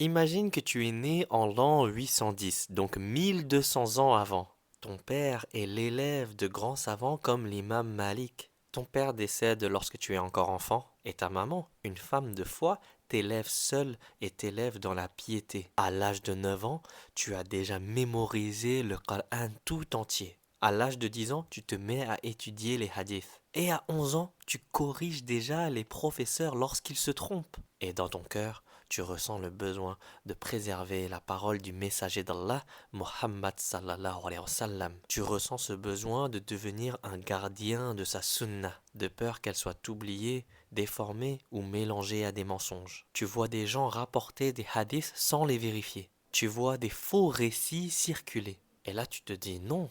Imagine que tu es né en l'an 810, donc 1200 ans avant. Ton père est l'élève de grands savants comme l'imam Malik. Ton père décède lorsque tu es encore enfant, et ta maman, une femme de foi, t'élève seule et t'élève dans la piété. À l'âge de 9 ans, tu as déjà mémorisé le Coran tout entier. À l'âge de 10 ans, tu te mets à étudier les hadiths. Et à 11 ans, tu corriges déjà les professeurs lorsqu'ils se trompent. Et dans ton cœur, tu ressens le besoin de préserver la parole du messager d'Allah, Muhammad sallallahu alayhi wa sallam. Tu ressens ce besoin de devenir un gardien de sa sunna, de peur qu'elle soit oubliée, déformée ou mélangée à des mensonges. Tu vois des gens rapporter des hadiths sans les vérifier. Tu vois des faux récits circuler. Et là tu te dis non,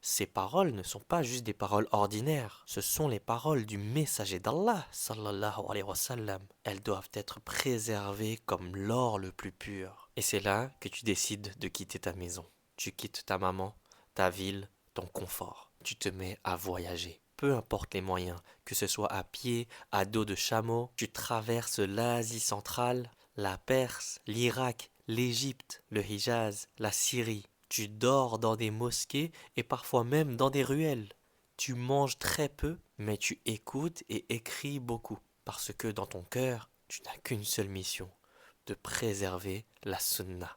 ces paroles ne sont pas juste des paroles ordinaires, ce sont les paroles du messager d'Allah, sallallahu alayhi wa sallam. Elles doivent être préservées comme l'or le plus pur. Et c'est là que tu décides de quitter ta maison. Tu quittes ta maman, ta ville, ton confort. Tu te mets à voyager. Peu importe les moyens, que ce soit à pied, à dos de chameau, tu traverses l'Asie centrale, la Perse, l'Irak, l'Égypte, le Hijaz, la Syrie. Tu dors dans des mosquées et parfois même dans des ruelles. Tu manges très peu, mais tu écoutes et écris beaucoup. Parce que dans ton cœur, tu n'as qu'une seule mission, de préserver la sunna,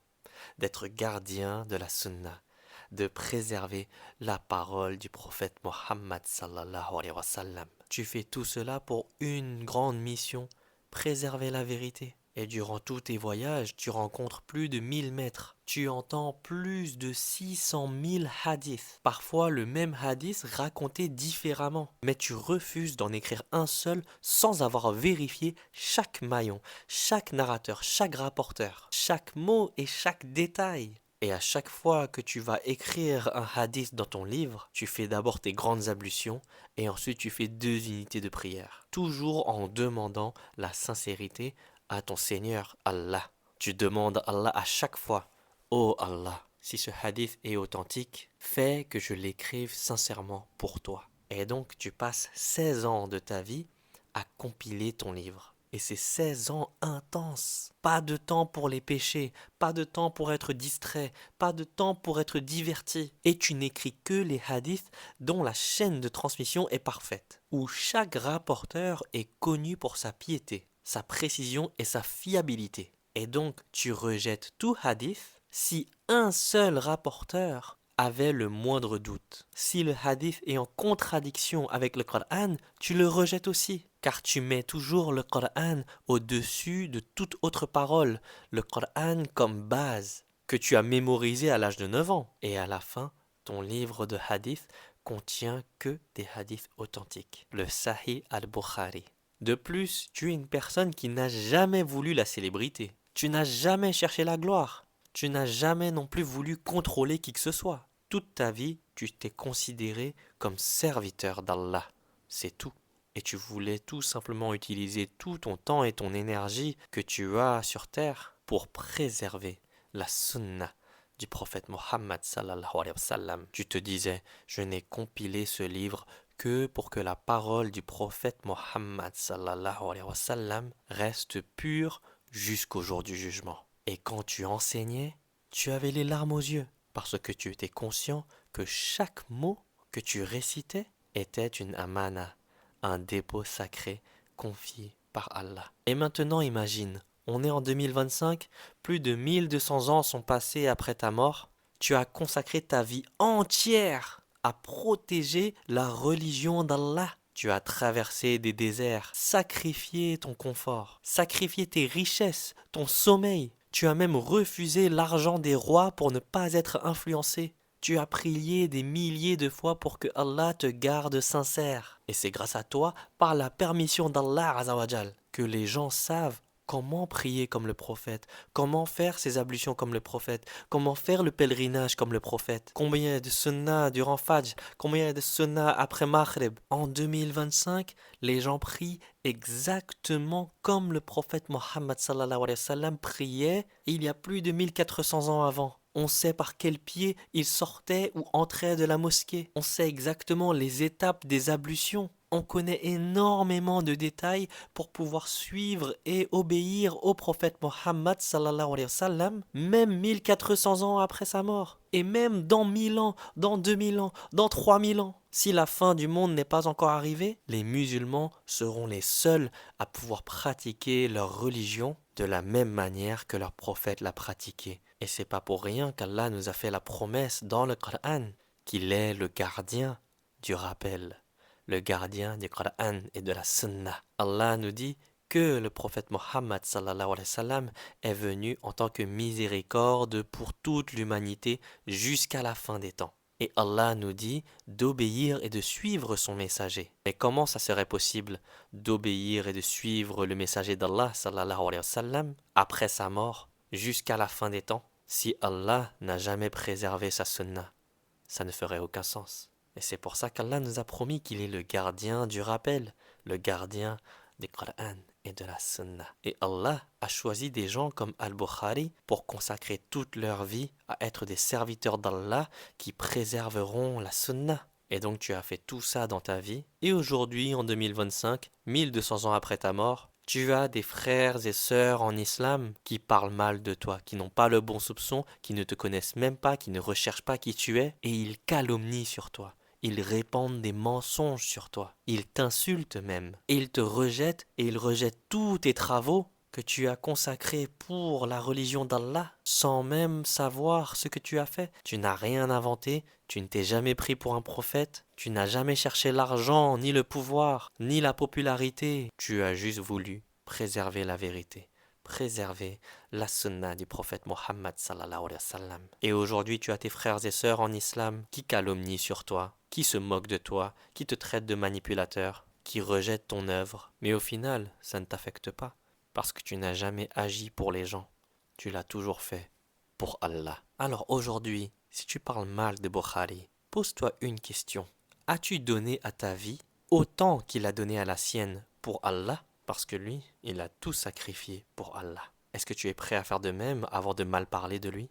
d'être gardien de la sunna, de préserver la parole du prophète Mohammed sallallahu alayhi wa sallam. Tu fais tout cela pour une grande mission, préserver la vérité. Et durant tous tes voyages, tu rencontres plus de 1000 maîtres. Tu entends plus de 600 000 hadiths. Parfois le même hadith raconté différemment. Mais tu refuses d'en écrire un seul sans avoir vérifié chaque maillon, chaque narrateur, chaque rapporteur, chaque mot et chaque détail. Et à chaque fois que tu vas écrire un hadith dans ton livre, tu fais d'abord tes grandes ablutions et ensuite tu fais 2 unités de prière. Toujours en demandant la sincérité à ton Seigneur Allah. Tu demandes à Allah à chaque fois, ô Allah, si ce hadith est authentique, fais que je l'écrive sincèrement pour toi. Et donc tu passes 16 ans de ta vie à compiler ton livre. Et c'est 16 ans intenses. Pas de temps pour les péchés, pas de temps pour être distrait, pas de temps pour être diverti. Et tu n'écris que les hadiths dont la chaîne de transmission est parfaite, où chaque rapporteur est connu pour sa piété, sa précision et sa fiabilité. Et donc tu rejettes tout hadith si un seul rapporteur avait le moindre doute. Si le hadith est en contradiction avec le Coran, tu le rejettes aussi, car tu mets toujours le Coran au-dessus de toute autre parole, le Coran comme base, que tu as mémorisé à l'âge de 9 ans. Et à la fin, ton livre de hadith contient que des hadiths authentiques, le Sahih al-Bukhari. De plus, tu es une personne qui n'a jamais voulu la célébrité. Tu n'as jamais cherché la gloire. Tu n'as jamais non plus voulu contrôler qui que ce soit. Toute ta vie, tu t'es considéré comme serviteur d'Allah. C'est tout. Et tu voulais tout simplement utiliser tout ton temps et ton énergie que tu as sur terre pour préserver la sunna du prophète Mohammed sallallahu alayhi wa sallam. Tu te disais, je n'ai compilé ce livre que pour que la parole du prophète Mohammed sallallahu alayhi wa sallam reste pure jusqu'au jour du jugement. Et quand tu enseignais, tu avais les larmes aux yeux, parce que tu étais conscient que chaque mot que tu récitais était une amana, un dépôt sacré confié par Allah. Et maintenant imagine, on est en 2025, plus de 1200 ans sont passés après ta mort, tu as consacré ta vie entière à protéger la religion d'Allah. Tu as traversé des déserts, sacrifié ton confort, sacrifié tes richesses, ton sommeil. Tu as même refusé l'argent des rois pour ne pas être influencé. Tu as prié des milliers de fois pour que Allah te garde sincère. Et c'est grâce à toi, par la permission d'Allah Azawajal, que les gens savent comment prier comme le prophète, comment faire ses ablutions comme le prophète, comment faire le pèlerinage comme le prophète, combien il y a de sunnah durant Fajr, combien il y a de sunnah après Maghrib. En 2025, les gens prient exactement comme le prophète Mohammed sallallahu alayhi wa sallam priait il y a plus de 1400 ans avant. On sait par quel pied il sortait ou entrait de la mosquée. On sait exactement les étapes des ablutions. On connaît énormément de détails pour pouvoir suivre et obéir au prophète Mohammed sallallahu alayhi wa sallam, même 1400 ans après sa mort. Et même dans 1000 ans, dans 2000 ans, dans 3000 ans. Si la fin du monde n'est pas encore arrivée, les musulmans seront les seuls à pouvoir pratiquer leur religion de la même manière que leur prophète l'a pratiquée. Et c'est pas pour rien qu'Allah nous a fait la promesse dans le Coran qu'il est le gardien du rappel, le gardien du Coran et de la Sunna. Allah nous dit que le prophète Mohammed sallallahu alayhi wa sallam est venu en tant que miséricorde pour toute l'humanité jusqu'à la fin des temps. Et Allah nous dit d'obéir et de suivre son messager. Mais comment ça serait possible d'obéir et de suivre le messager d'Allah sallallahu alayhi wa sallam après sa mort jusqu'à la fin des temps si Allah n'a jamais préservé sa Sunna? Ça ne ferait aucun sens. Et c'est pour ça qu'Allah nous a promis qu'il est le gardien du rappel, le gardien du Coran et de la Sunna. Et Allah a choisi des gens comme Al-Bukhari pour consacrer toute leur vie à être des serviteurs d'Allah qui préserveront la Sunna. Et donc tu as fait tout ça dans ta vie. Et aujourd'hui, en 2025, 1200 ans après ta mort, tu as des frères et sœurs en islam qui parlent mal de toi, qui n'ont pas le bon soupçon, qui ne te connaissent même pas, qui ne recherchent pas qui tu es, et ils calomnient sur toi. Ils répandent des mensonges sur toi. Ils t'insultent même. Et ils te rejettent et ils rejettent tous tes travaux que tu as consacrés pour la religion d'Allah sans même savoir ce que tu as fait. Tu n'as rien inventé, tu ne t'es jamais pris pour un prophète, tu n'as jamais cherché l'argent, ni le pouvoir, ni la popularité. Tu as juste voulu préserver la vérité, préserver la sunna du prophète Mohammed sallallahu alayhi wa sallam. Et aujourd'hui, tu as tes frères et sœurs en islam qui calomnient sur toi, qui se moquent de toi, qui te traitent de manipulateur, qui rejettent ton œuvre. Mais au final, ça ne t'affecte pas, parce que tu n'as jamais agi pour les gens. Tu l'as toujours fait pour Allah. Alors aujourd'hui, si tu parles mal de Bukhari, pose-toi une question. As-tu donné à ta vie autant qu'il a donné à la sienne pour Allah? Parce que lui, il a tout sacrifié pour Allah. Est-ce que tu es prêt à faire de même avant de mal parler de lui?